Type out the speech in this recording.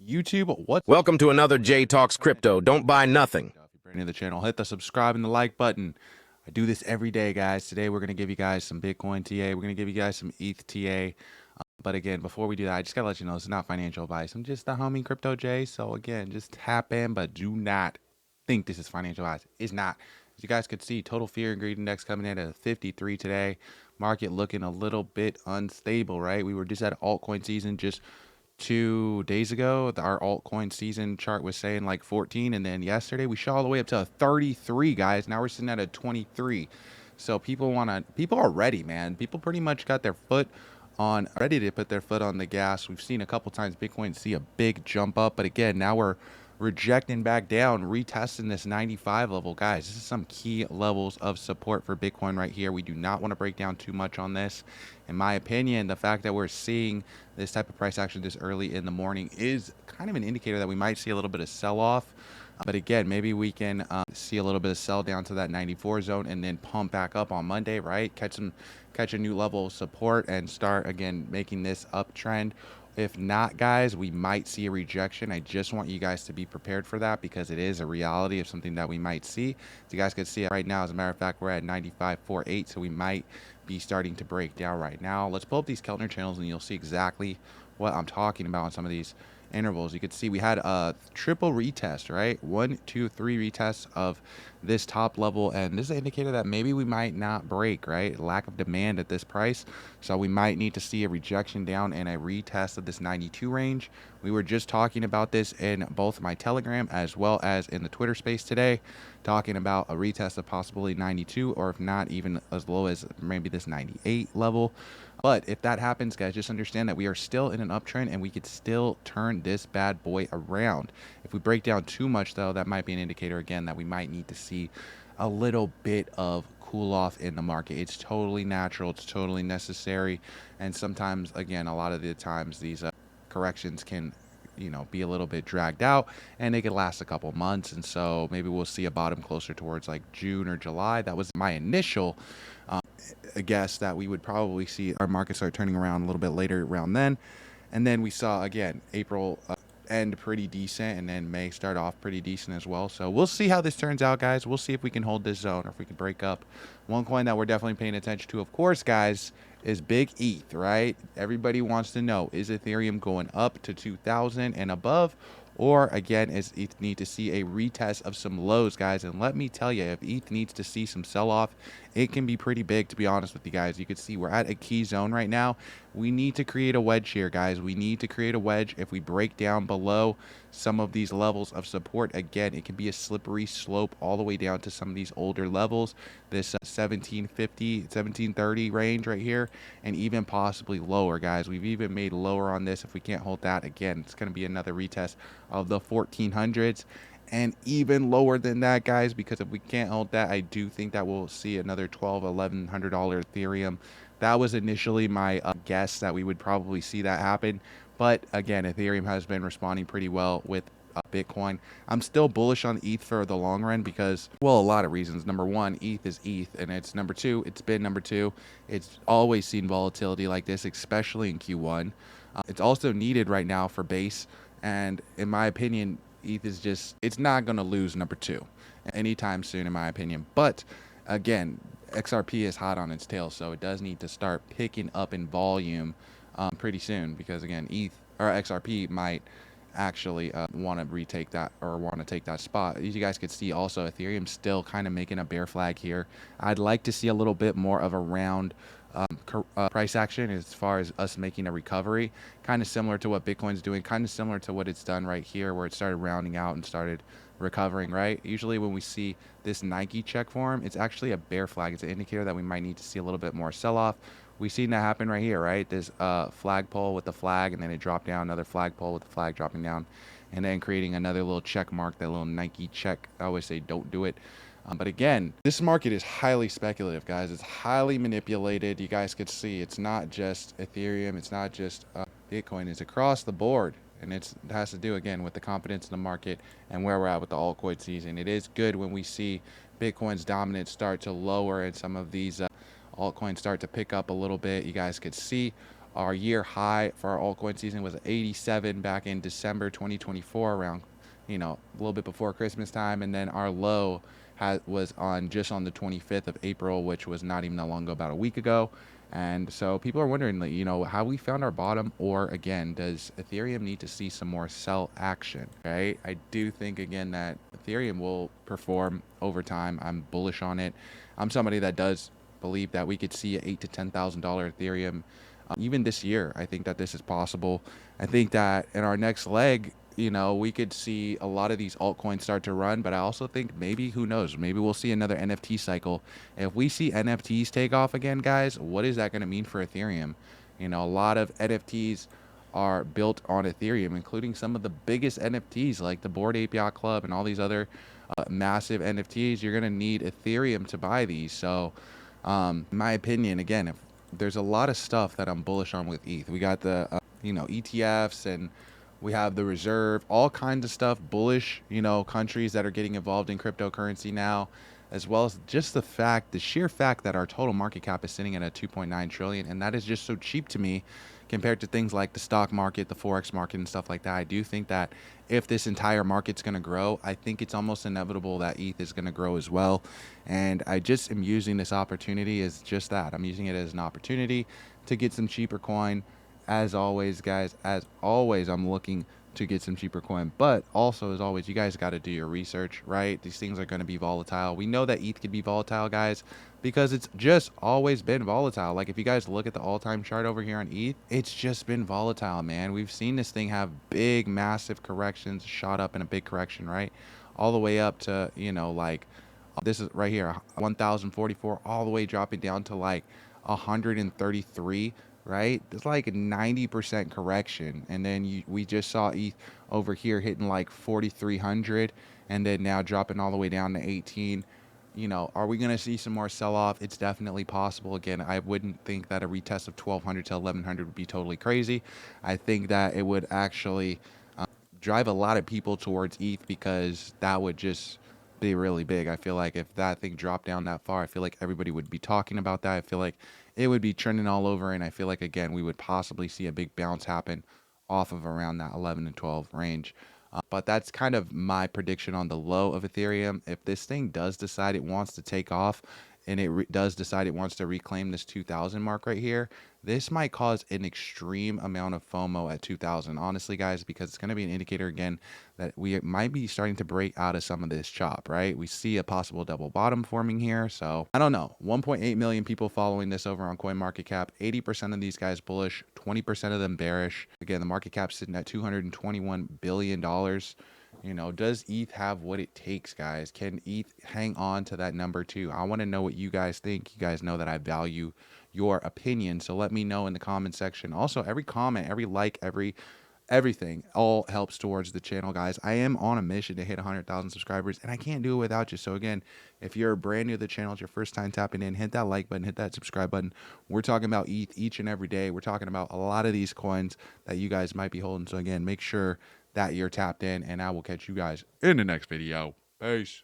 YouTube, what's Welcome to another J Talks Crypto. Don't buy nothing. If you're brand new to the channel, hit the subscribe and the like button. I do this every day, guys. Today we're going to give you guys some Bitcoin TA. We're going to give you guys some ETH TA. But again, before we do that, I just got to let you know it's not financial advice. I'm just the homie Crypto J. So again, just tap in, but do not think this is financial advice. It's not. As you guys could see, total fear and greed index coming in at 53 today. Market looking a little bit unstable, right? We were just at altcoin season just 2 days ago. Our altcoin season chart was saying like 14, and then yesterday we shot all the way up to a 33, guys. Now we're sitting at a 23. So people are ready, man. People pretty much got their foot on, ready to put their foot on the gas. We've seen a couple times Bitcoin see a big jump up, but again, now we're rejecting back down, retesting this 95 level. Guys, this is some key levels of support for Bitcoin right here. We do not want to break down too much on this. In my opinion, the fact that we're seeing this type of price action this early in the morning is kind of an indicator that we might see a little bit of sell-off. But again, maybe we can see a little bit of sell down to that 94 zone and then pump back up on Monday, right? Catch a new level of support and start again making this uptrend. If not, guys, we might see a rejection. I just want you guys to be prepared for that because it is a reality of something that we might see. As you guys can see it right now, as a matter of fact, we're at 95.48, so we might be starting to break down right now. Let's pull up these Keltner channels and you'll see exactly what I'm talking about on some of these intervals. You could see we had a triple retest, right? 1, 2, 3 retests of this top level, and this is an indicator that maybe we might not break, right? Lack of demand at this price, so we might need to see a rejection down and a retest of this 92 range. We were just talking about this in both my Telegram as well as in the Twitter space today, talking about a retest of possibly 92, or if not, even as low as maybe this 98 level. But if that happens, guys, just understand that we are still in an uptrend and we could still turn this bad boy around. If we break down too much, though, that might be an indicator, again, that we might need to see a little bit of cool off in the market. It's totally natural. It's totally necessary. And sometimes, again, a lot of the times these corrections can be a little bit dragged out and they could last a couple months. And so maybe we'll see a bottom closer towards like June or July. That was my initial guess, that we would probably see our market start turning around a little bit later around then. And then we saw again April end pretty decent, and then May start off pretty decent as well. So we'll see how this turns out, guys. We'll see if we can hold this zone or if we can break up. One coin that we're definitely paying attention to, of course, guys, is big ETH, right? Everybody wants to know, is Ethereum going up to 2,000 and above? Or again, is ETH need to see a retest of some lows, guys? And let me tell you, if ETH needs to see some sell-off, it can be pretty big, to be honest with you guys. You can see we're at a key zone right now. We need to create a wedge here, guys. We need to create a wedge. If we break down below some of these levels of support, again, it can be a slippery slope all the way down to some of these older levels, this 1750, 1730 range right here, and even possibly lower, guys. We've even made lower on this. If we can't hold that, again, it's going to be another retest of the 1400s. And even lower than that, guys, because if we can't hold that, I do think that we'll see another $1,200-$1,100 Ethereum. That was initially my guess that we would probably see that happen. But again, Ethereum has been responding pretty well with Bitcoin. I'm still bullish on ETH for the long run because, well, a lot of reasons. Number one, ETH is ETH, and it's number two. It's been number two. It's always seen volatility like this, especially in Q1. It's also needed right now for base. And in my opinion, ETH is just, it's not going to lose number two anytime soon, in my opinion. But again, XRP is hot on its tail, so it does need to start picking up in volume pretty soon, because again, ETH or XRP might actually want to retake that, or want to take that spot. As you guys could see, also Ethereum still kind of making a bear flag here. I'd like to see a little bit more of a round price action as far as us making a recovery, kind of similar to what Bitcoin's doing, kind of similar to what it's done right here, where it started rounding out and started recovering, right? Usually when we see this Nike check form, it's actually a bear flag. It's an indicator that we might need to see a little bit more sell-off. We've seen that happen right here, right? This flagpole with the flag, and then it dropped down, another flagpole with the flag dropping down, and then creating another little check mark, that little Nike check. I always say don't do it. But again, this market is highly speculative, guys. It's highly manipulated. You guys could see it's not just Ethereum. It's not just Bitcoin. It's across the board. And it has to do, again, with the confidence in the market and where we're at with the altcoin season. It is good when we see Bitcoin's dominance start to lower and some of these altcoins start to pick up a little bit. You guys could see Our year high for our altcoin season was 87 back in December 2024, around, a little bit before Christmas time. And then our low was on just on the 25th of April, which was not even that long ago, about a week ago. And so people are wondering, like, how we found our bottom, or again, does Ethereum need to see some more sell action? Right? I do think again that Ethereum will perform over time. I'm bullish on it. I'm somebody that does believe that we could see a $8,000 to $10,000 Ethereum even this year. I think that this is possible. I think that in our next leg, we could see a lot of these altcoins start to run, but I also think maybe, who knows, maybe we'll see another NFT cycle. If we see NFTs take off again, guys, what is that going to mean for Ethereum? A lot of NFTs are built on Ethereum, including some of the biggest NFTs like the Bored Ape Yacht Club and all these other massive NFTs. You're going to need Ethereum to buy these. So, in my opinion, again, if there's a lot of stuff that I'm bullish on with ETH. We got the, ETFs, and we have the reserve, all kinds of stuff, bullish, countries that are getting involved in cryptocurrency now, as well as just the sheer fact that our total market cap is sitting at a 2.9 trillion. And that is just so cheap to me compared to things like the stock market, the Forex market, and stuff like that. I do think that if this entire market's going to grow, I think it's almost inevitable that ETH is going to grow as well. And I just am using this opportunity as just that. I'm using it as an opportunity to get some cheaper coin. As always, guys, as always, I'm looking to get some cheaper coin. But also, as always, you guys got to do your research, right? These things are going to be volatile. We know that ETH could be volatile, guys, because it's just always been volatile. Like, if you guys look at the all-time chart over here on ETH, it's just been volatile, man. We've seen this thing have big, massive corrections, shot up in a big correction, right? All the way up to, like, this is right here, 1,044, all the way dropping down to like 133, right? It's like a 90% correction. And then we just saw ETH over here hitting like 4,300, and then now dropping all the way down to 18. Are we going to see some more sell-off? It's definitely possible. Again, I wouldn't think that a retest of 1,200 to 1,100 would be totally crazy. I think that it would actually drive a lot of people towards ETH, because that would just be really big. I feel like if that thing dropped down that far, I feel like everybody would be talking about that. I feel like it would be trending all over, and I feel like, again, we would possibly see a big bounce happen off of around that 11 and 12 range. But that's kind of my prediction on the low of Ethereum. If this thing does decide it wants to take off, and it does decide it wants to reclaim this 2,000 mark right here, this might cause an extreme amount of FOMO at 2,000, honestly, guys, because it's going to be an indicator, again, that we might be starting to break out of some of this chop, right? We see a possible double bottom forming here. So I don't know, 1.8 million people following this over on CoinMarketCap. 80% of these guys bullish, 20% of them bearish. Again, the market cap sitting at $221 billion. Does ETH have what it takes, guys? Can ETH hang on to that number too? I want to know what you guys think. You guys know that I value your opinion, so let me know in the comment section. Also, every comment, every like, everything all helps towards the channel, guys. I am on a mission to hit 100,000 subscribers, and I can't do it without you. So again, if you're brand new to the channel, it's your first time tapping in, hit that like button, hit that subscribe button. We're talking about ETH each and every day. We're talking about a lot of these coins that you guys might be holding. So again, make sure that you're tapped in, and I will catch you guys in the next video. Peace.